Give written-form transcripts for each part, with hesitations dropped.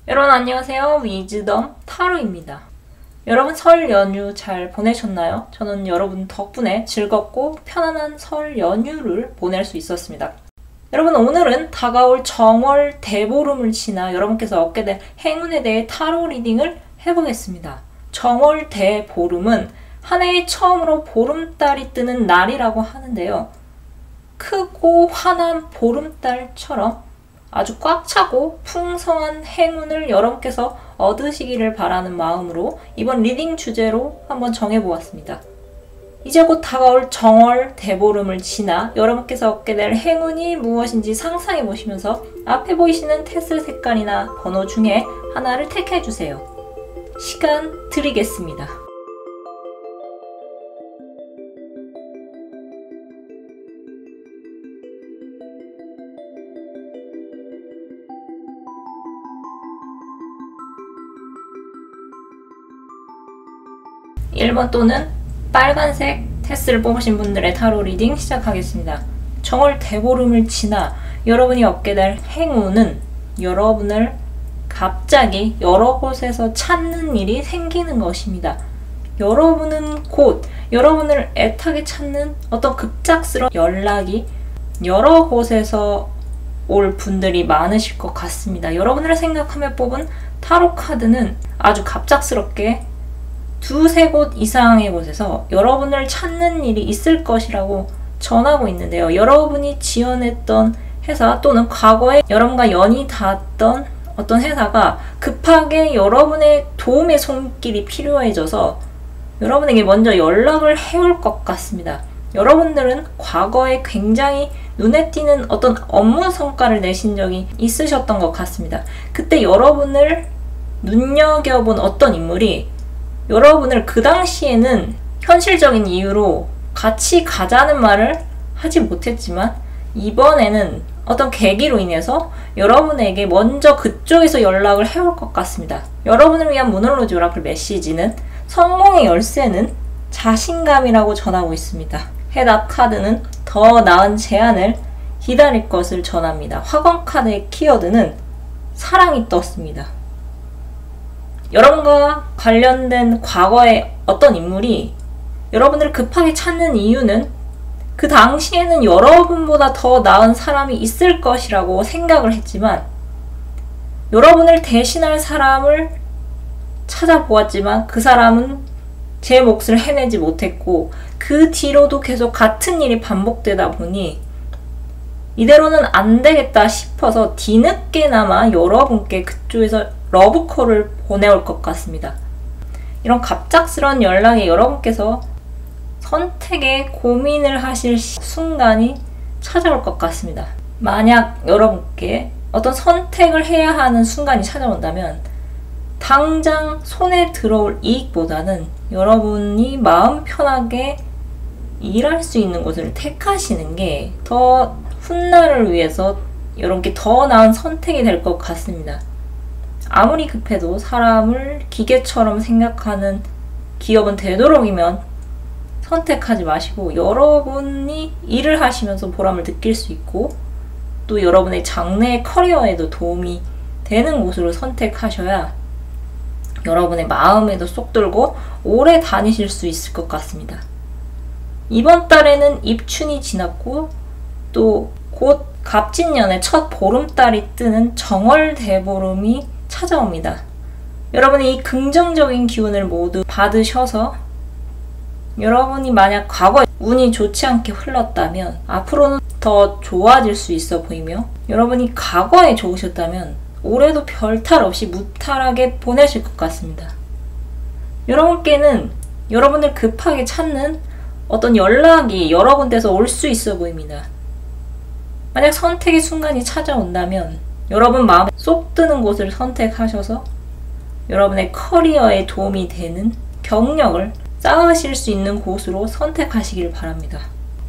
여러분 안녕하세요. 위즈덤 타로입니다. 여러분 설 연휴 잘 보내셨나요? 저는 여러분 덕분에 즐겁고 편안한 설 연휴를 보낼 수 있었습니다. 여러분 오늘은 다가올 정월 대보름을 지나 여러분께서 얻게 될 행운에 대해 타로 리딩을 해보겠습니다. 정월 대보름은 한 해에 처음으로 보름달이 뜨는 날이라고 하는데요. 크고 환한 보름달처럼 아주 꽉 차고 풍성한 행운을 여러분께서 얻으시기를 바라는 마음으로 이번 리딩 주제로 한번 정해보았습니다. 이제 곧 다가올 정월 대보름을 지나 여러분께서 얻게 될 행운이 무엇인지 상상해 보시면서 앞에 보이시는 테슬 색깔이나 번호 중에 하나를 택해주세요. 시간 드리겠습니다. (1번) 또는 빨간색 테스를 뽑으신 분들의 타로 리딩 시작하겠습니다. 정월 대보름을 지나 여러분이 얻게 될 행운은 여러분을 갑자기 여러 곳에서 찾는 일이 생기는 것입니다. 여러분은 곧 여러분을 애타게 찾는 어떤 급작스러운 연락이 여러 곳에서 올 분들이 많으실 것 같습니다. 여러분을 생각하며 뽑은 타로 카드는 아주 갑작스럽게 두세 곳 이상의 곳에서 여러분을 찾는 일이 있을 것이라고 전하고 있는데요. 여러분이 지원했던 회사 또는 과거에 여러분과 연이 닿았던 어떤 회사가 급하게 여러분의 도움의 손길이 필요해져서 여러분에게 먼저 연락을 해올 것 같습니다. 여러분들은 과거에 굉장히 눈에 띄는 어떤 업무 성과를 내신 적이 있으셨던 것 같습니다. 그때 여러분을 눈여겨본 어떤 인물이 여러분을 그 당시에는 현실적인 이유로 같이 가자는 말을 하지 못했지만 이번에는 어떤 계기로 인해서 여러분에게 먼저 그쪽에서 연락을 해올 것 같습니다. 여러분을 위한 모놀로지 오라클 메시지는 성공의 열쇠는 자신감이라고 전하고 있습니다. 해답 카드는 더 나은 제안을 기다릴 것을 전합니다. 화권 카드의 키워드는 사랑이 떴습니다. 여러분과 관련된 과거의 어떤 인물이 여러분을 급하게 찾는 이유는 그 당시에는 여러분보다 더 나은 사람이 있을 것이라고 생각을 했지만 여러분을 대신할 사람을 찾아보았지만 그 사람은 제 몫을 해내지 못했고 그 뒤로도 계속 같은 일이 반복되다 보니 이대로는 안 되겠다 싶어서 뒤늦게나마 여러분께 그쪽에서 러브콜을 보내올 것 같습니다. 이런 갑작스러운 연락에 여러분께서 선택에 고민을 하실 순간이 찾아올 것 같습니다. 만약 여러분께 어떤 선택을 해야 하는 순간이 찾아온다면 당장 손에 들어올 이익보다는 여러분이 마음 편하게 일할 수 있는 곳을 택하시는 게 더 훗날을 위해서 여러분께 더 나은 선택이 될 것 같습니다. 아무리 급해도 사람을 기계처럼 생각하는 기업은 되도록이면 선택하지 마시고 여러분이 일을 하시면서 보람을 느낄 수 있고 또 여러분의 장래 커리어에도 도움이 되는 곳으로 선택하셔야 여러분의 마음에도 쏙 들고 오래 다니실 수 있을 것 같습니다. 이번 달에는 입춘이 지났고 또 곧 갑진년의 첫 보름달이 뜨는 정월 대보름이 찾아옵니다. 여러분이 이 긍정적인 기운을 모두 받으셔서 여러분이 만약 과거에 운이 좋지 않게 흘렀다면 앞으로는 더 좋아질 수 있어 보이며 여러분이 과거에 좋으셨다면 올해도 별탈 없이 무탈하게 보내실 것 같습니다. 여러분께는 여러분을 급하게 찾는 어떤 연락이 여러 군데서 올 수 있어 보입니다. 만약 선택의 순간이 찾아온다면 여러분 마음에 쏙 드는 곳을 선택하셔서 여러분의 커리어에 도움이 되는 경력을 쌓으실 수 있는 곳으로 선택하시길 바랍니다.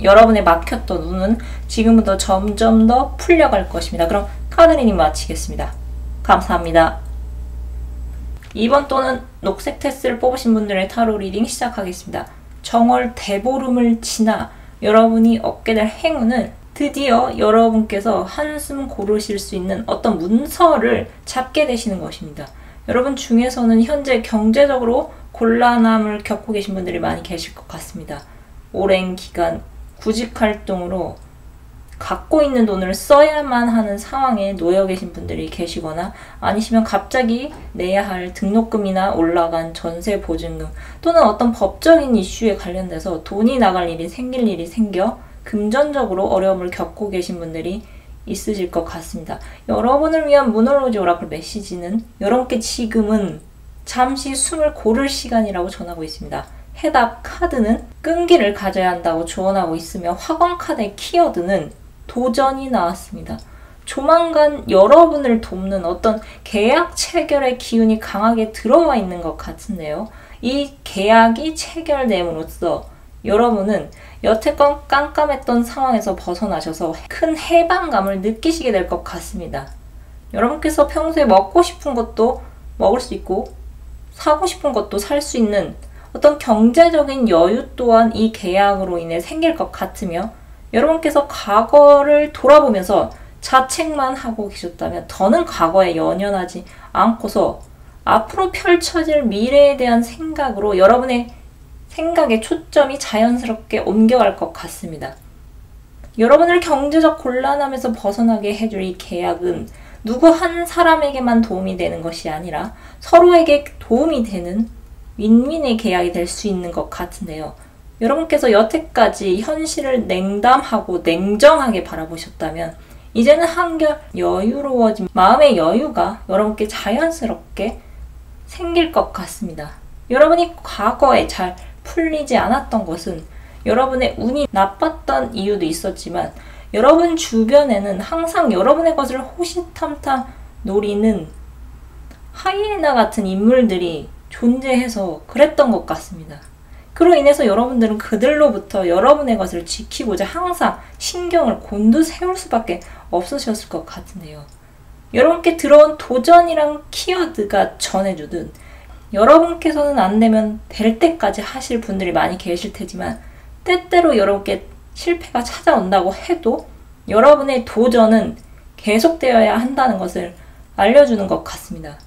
여러분의 막혔던 운은 지금부터 점점 더 풀려갈 것입니다. 그럼 카드 리딩 마치겠습니다. 감사합니다. 2번 또는 녹색 테스를 뽑으신 분들의 타로 리딩 시작하겠습니다. 정월 대보름을 지나 여러분이 얻게 될 행운은 드디어 여러분께서 한숨 고르실 수 있는 어떤 문서를 잡게 되시는 것입니다. 여러분 중에서는 현재 경제적으로 곤란함을 겪고 계신 분들이 많이 계실 것 같습니다. 오랜 기간 구직 활동으로 갖고 있는 돈을 써야만 하는 상황에 놓여 계신 분들이 계시거나, 아니시면 갑자기 내야 할 등록금이나 올라간 전세 보증금 또는 어떤 법적인 이슈에 관련돼서 돈이 나갈 일이 생길 일이 생겨 금전적으로 어려움을 겪고 계신 분들이 있으실 것 같습니다. 여러분을 위한 문홀로지 오라클 메시지는 여러분께 지금은 잠시 숨을 고를 시간이라고 전하고 있습니다. 해답 카드는 끈기를 가져야 한다고 조언하고 있으며, 화관 카드의 키워드는 도전이 나왔습니다. 조만간 여러분을 돕는 어떤 계약 체결의 기운이 강하게 들어와 있는 것 같은데요. 이 계약이 체결됨으로써 여러분은 여태껏 깜깜했던 상황에서 벗어나셔서 큰 해방감을 느끼시게 될 것 같습니다. 여러분께서 평소에 먹고 싶은 것도 먹을 수 있고 사고 싶은 것도 살 수 있는 어떤 경제적인 여유 또한 이 계약으로 인해 생길 것 같으며, 여러분께서 과거를 돌아보면서 자책만 하고 계셨다면 더는 과거에 연연하지 않고서 앞으로 펼쳐질 미래에 대한 생각으로 여러분의 생각의 초점이 자연스럽게 옮겨갈 것 같습니다. 여러분을 경제적 곤란함에서 벗어나게 해줄 이 계약은 누구 한 사람에게만 도움이 되는 것이 아니라 서로에게 도움이 되는 윈윈의 계약이 될 수 있는 것 같은데요. 여러분께서 여태까지 현실을 냉담하고 냉정하게 바라보셨다면 이제는 한결 여유로워진 마음의 여유가 여러분께 자연스럽게 생길 것 같습니다. 여러분이 과거에 잘 풀리지 않았던 것은 여러분의 운이 나빴던 이유도 있었지만, 여러분 주변에는 항상 여러분의 것을 호시탐탐 노리는 하이에나 같은 인물들이 존재해서 그랬던 것 같습니다. 그로 인해서 여러분들은 그들로부터 여러분의 것을 지키고자 항상 신경을 곤두세울 수밖에 없으셨을 것 같은데요. 여러분께 들어온 도전이란 키워드가 전해주듯 여러분께서는 안 되면 될 때까지 하실 분들이 많이 계실 테지만, 때때로 여러분께 실패가 찾아온다고 해도 여러분의 도전은 계속되어야 한다는 것을 알려주는 것 같습니다.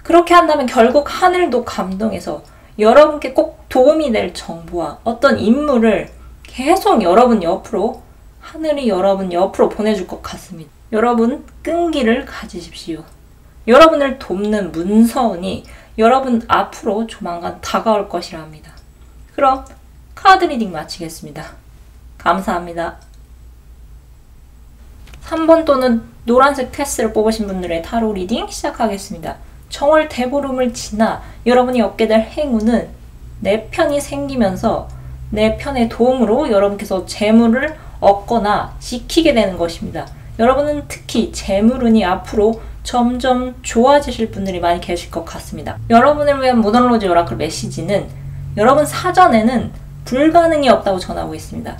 그렇게 한다면 결국 하늘도 감동해서 여러분께 꼭 도움이 될 정보와 어떤 인물을 계속 여러분 옆으로, 하늘이 여러분 옆으로 보내줄 것 같습니다. 여러분 끈기를 가지십시오. 여러분을 돕는 문서운이 여러분 앞으로 조만간 다가올 것이라 합니다. 그럼 카드 리딩 마치겠습니다. 감사합니다. 3번 또는 노란색 패스를 뽑으신 분들의 타로 리딩 시작하겠습니다. 정월 대보름을 지나 여러분이 얻게 될 행운은 내 편이 생기면서 내 편의 도움으로 여러분께서 재물을 얻거나 지키게 되는 것입니다. 여러분은 특히 재물운이 앞으로 점점 좋아지실 분들이 많이 계실 것 같습니다. 여러분을 위한 문홀로지 오라클 메시지는 여러분 사전에는 불가능이 없다고 전하고 있습니다.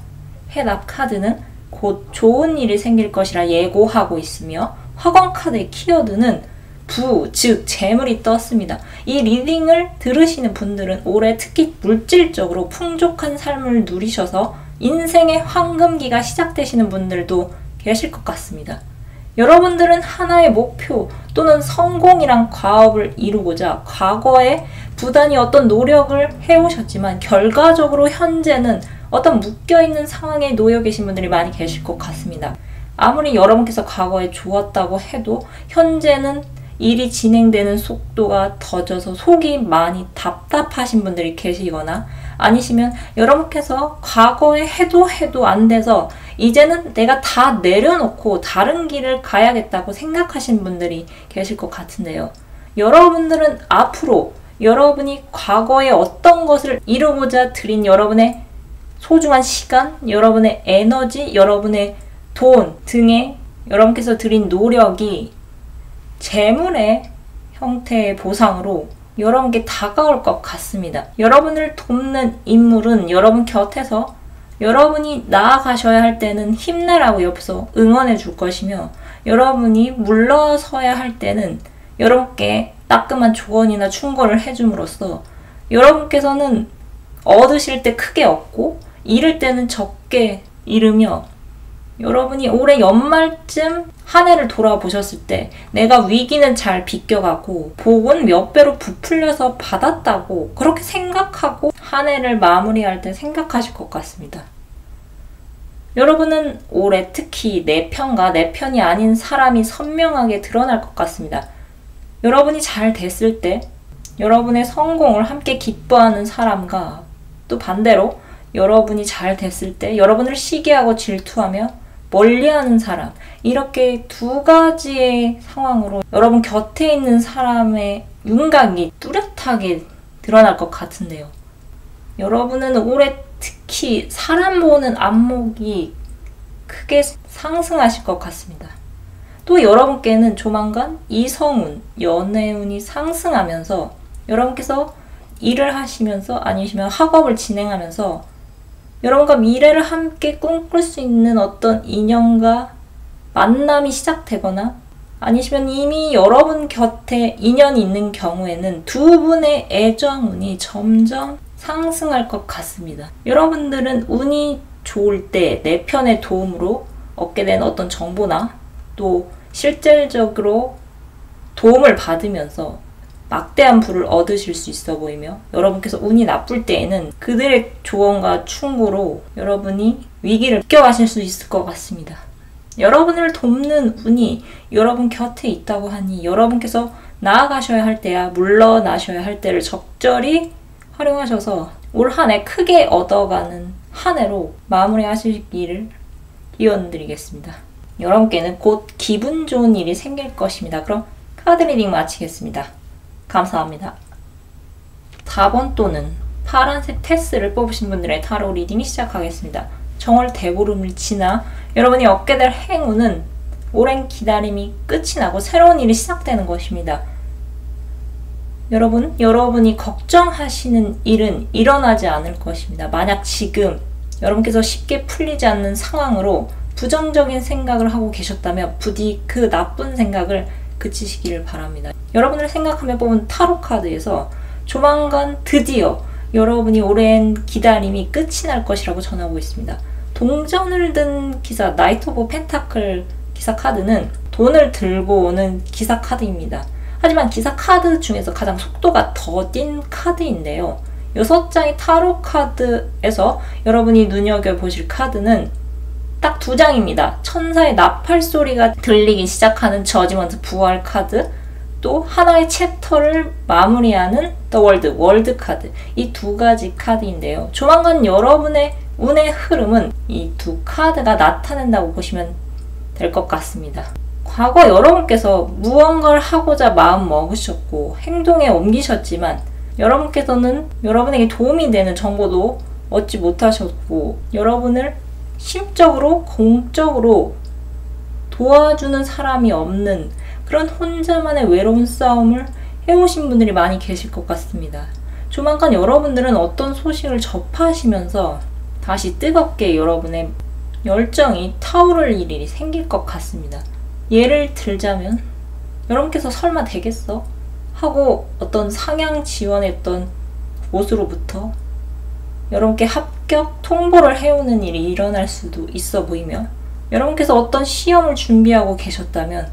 해답 카드는 곧 좋은 일이 생길 것이라 예고하고 있으며, 화관 카드의 키워드는 부, 즉 재물이 떴습니다. 이 리딩을 들으시는 분들은 올해 특히 물질적으로 풍족한 삶을 누리셔서 인생의 황금기가 시작되시는 분들도 계실 것 같습니다. 여러분들은 하나의 목표 또는 성공이란 과업을 이루고자 과거에 부단히 어떤 노력을 해오셨지만 결과적으로 현재는 어떤 묶여있는 상황에 놓여 계신 분들이 많이 계실 것 같습니다. 아무리 여러분께서 과거에 좋았다고 해도 현재는 일이 진행되는 속도가 더져서 속이 많이 답답하신 분들이 계시거나, 아니시면 여러분께서 과거에 해도 안 돼서 이제는 내가 다 내려놓고 다른 길을 가야겠다고 생각하신 분들이 계실 것 같은데요. 여러분들은 앞으로 여러분이 과거에 어떤 것을 이루고자 들인 여러분의 소중한 시간, 여러분의 에너지, 여러분의 돈 등에 여러분께서 들인 노력이 재물의 형태의 보상으로 여러분께 다가올 것 같습니다. 여러분을 돕는 인물은 여러분 곁에서 여러분이 나아가셔야 할 때는 힘내라고 옆에서 응원해 줄 것이며, 여러분이 물러서야 할 때는 여러분께 따끔한 조언이나 충고를 해줌으로써 여러분께서는 얻으실 때 크게 얻고 잃을 때는 적게 잃으며 여러분이 올해 연말쯤 한 해를 돌아보셨을 때 내가 위기는 잘 비껴가고 복은 몇 배로 부풀려서 받았다고 그렇게 생각하고 한 해를 마무리할 때 생각하실 것 같습니다. 여러분은 올해 특히 내 편과 내 편이 아닌 사람이 선명하게 드러날 것 같습니다. 여러분이 잘 됐을 때 여러분의 성공을 함께 기뻐하는 사람과 또 반대로 여러분이 잘 됐을 때 여러분을 시기하고 질투하며 멀리하는 사람, 이렇게 두 가지의 상황으로 여러분 곁에 있는 사람의 윤곽이 뚜렷하게 드러날 것 같은데요. 여러분은 올해 특히 사람 보는 안목이 크게 상승하실 것 같습니다. 또 여러분께는 조만간 이성운, 연애운이 상승하면서 여러분께서 일을 하시면서 아니시면 학업을 진행하면서 여러분과 미래를 함께 꿈꿀 수 있는 어떤 인연과 만남이 시작되거나 아니시면 이미 여러분 곁에 인연이 있는 경우에는 두 분의 애정운이 점점 상승할 것 같습니다. 여러분들은 운이 좋을 때 내 편의 도움으로 얻게 된 어떤 정보나 또 실질적으로 도움을 받으면서 막대한 부를 얻으실 수 있어 보이며 여러분께서 운이 나쁠 때에는 그들의 조언과 충고로 여러분이 위기를 이겨가실 수 있을 것 같습니다. 여러분을 돕는 운이 여러분 곁에 있다고 하니 여러분께서 나아가셔야 할 때야 물러나셔야 할 때를 적절히 활용하셔서 올 한 해 크게 얻어가는 한 해로 마무리하시기를 기원드리겠습니다. 여러분께는 곧 기분 좋은 일이 생길 것입니다. 그럼 카드 리딩 마치겠습니다. 감사합니다. 4번 또는 파란색 테스를 뽑으신 분들의 타로 리딩이 시작하겠습니다. 정월 대보름을 지나 여러분이 얻게 될 행운은 오랜 기다림이 끝이 나고 새로운 일이 시작되는 것입니다. 여러분이 걱정하시는 일은 일어나지 않을 것입니다. 만약 지금 여러분께서 쉽게 풀리지 않는 상황으로 부정적인 생각을 하고 계셨다면 부디 그 나쁜 생각을 그치시기를 바랍니다. 여러분을 생각하며 뽑은 타로 카드에서 조만간 드디어 여러분이 오랜 기다림이 끝이 날 것이라고 전하고 있습니다. 동전을 든 기사, 나이트 오브 펜타클 기사 카드는 돈을 들고 오는 기사 카드입니다. 하지만 기사 카드 중에서 가장 속도가 더딘 카드인데요. 6장의 타로 카드에서 여러분이 눈여겨보실 카드는 딱 2장입니다. 천사의 나팔 소리가 들리기 시작하는 저지먼트 부활 카드, 또 하나의 챕터를 마무리하는 The World, 월드 카드, 이 두 가지 카드인데요. 조만간 여러분의 운의 흐름은 이 두 카드가 나타낸다고 보시면 될 것 같습니다. 과거 여러분께서 무언가를 하고자 마음 먹으셨고 행동에 옮기셨지만 여러분께서는 여러분에게 도움이 되는 정보도 얻지 못하셨고 여러분을 심적으로, 공적으로 도와주는 사람이 없는 그런 혼자만의 외로운 싸움을 해오신 분들이 많이 계실 것 같습니다. 조만간 여러분들은 어떤 소식을 접하시면서 다시 뜨겁게 여러분의 열정이 타오를 일이 생길 것 같습니다. 예를 들자면 여러분께서 설마 되겠어? 하고 어떤 상향 지원했던 곳으로부터 여러분께 합격 통보를 해오는 일이 일어날 수도 있어 보이며 여러분께서 어떤 시험을 준비하고 계셨다면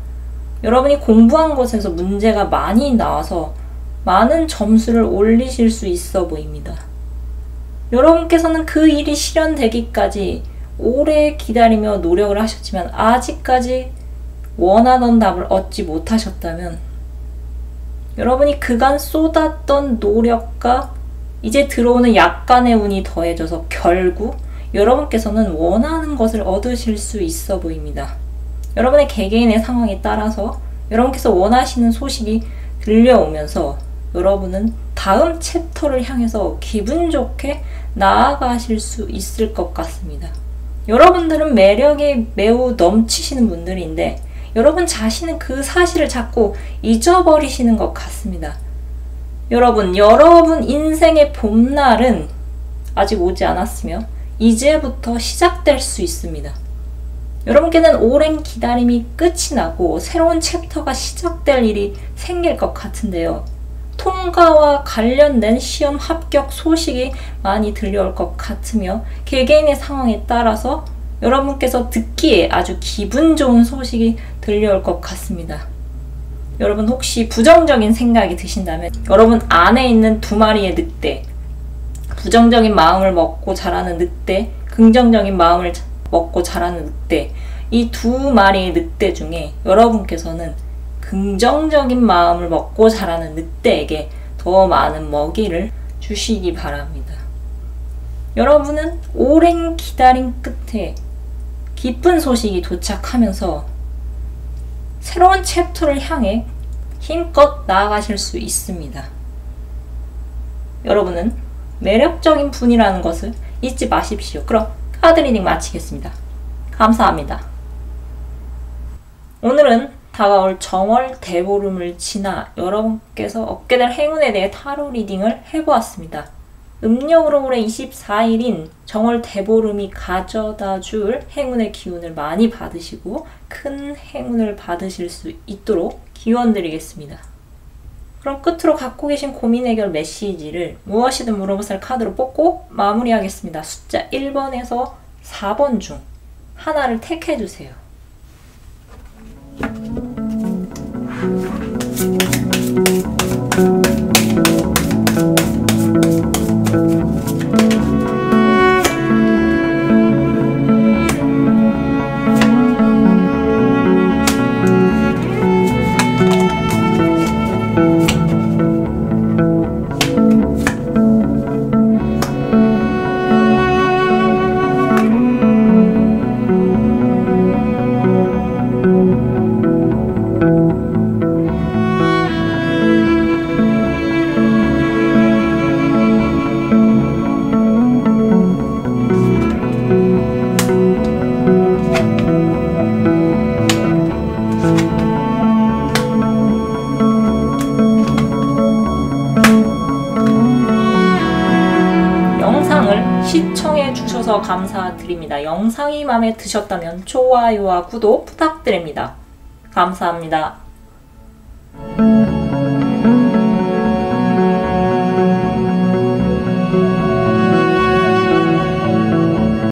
여러분이 공부한 것에서 문제가 많이 나와서 많은 점수를 올리실 수 있어 보입니다. 여러분께서는 그 일이 실현되기까지 오래 기다리며 노력을 하셨지만 아직까지 원하던 답을 얻지 못하셨다면 여러분이 그간 쏟았던 노력과 이제 들어오는 약간의 운이 더해져서 결국 여러분께서는 원하는 것을 얻으실 수 있어 보입니다. 여러분의 개개인의 상황에 따라서 여러분께서 원하시는 소식이 들려오면서 여러분은 다음 챕터를 향해서 기분 좋게 나아가실 수 있을 것 같습니다. 여러분들은 매력이 매우 넘치시는 분들인데 여러분 자신은 그 사실을 자꾸 잊어버리시는 것 같습니다. 여러분 인생의 봄날은 아직 오지 않았으며 이제부터 시작될 수 있습니다. 여러분께는 오랜 기다림이 끝이 나고 새로운 챕터가 시작될 일이 생길 것 같은데요. 통과와 관련된 시험 합격 소식이 많이 들려올 것 같으며 개개인의 상황에 따라서 여러분께서 듣기에 아주 기분 좋은 소식이 들려올 것 같습니다. 여러분 혹시 부정적인 생각이 드신다면 여러분 안에 있는 두 마리의 늑대, 부정적인 마음을 먹고 자라는 늑대, 긍정적인 마음을 먹고 자라는 늑대, 이 두 마리의 늑대 중에 여러분께서는 긍정적인 마음을 먹고 자라는 늑대에게 더 많은 먹이를 주시기 바랍니다. 여러분은 오랜 기다림 끝에 기쁜 소식이 도착하면서 새로운 챕터를 향해 힘껏 나아가실 수 있습니다. 여러분은 매력적인 분이라는 것을 잊지 마십시오. 그럼 카드 리딩 마치겠습니다. 감사합니다. 오늘은 다가올 정월 대보름을 지나 여러분께서 얻게 될 행운에 대해 타로 리딩을 해보았습니다. 음력으로 올해 24일인 정월 대보름이 가져다 줄 행운의 기운을 많이 받으시고 큰 행운을 받으실 수 있도록 기원드리겠습니다. 그럼 끝으로 갖고 계신 고민 해결 메시지를 무엇이든 물어보살 카드로 뽑고 마무리하겠습니다. 숫자 1번에서 4번 중 하나를 택해주세요. 시청해 주셔서 감사드립니다. 영상이 마음에 드셨다면 좋아요와 구독 부탁드립니다. 감사합니다.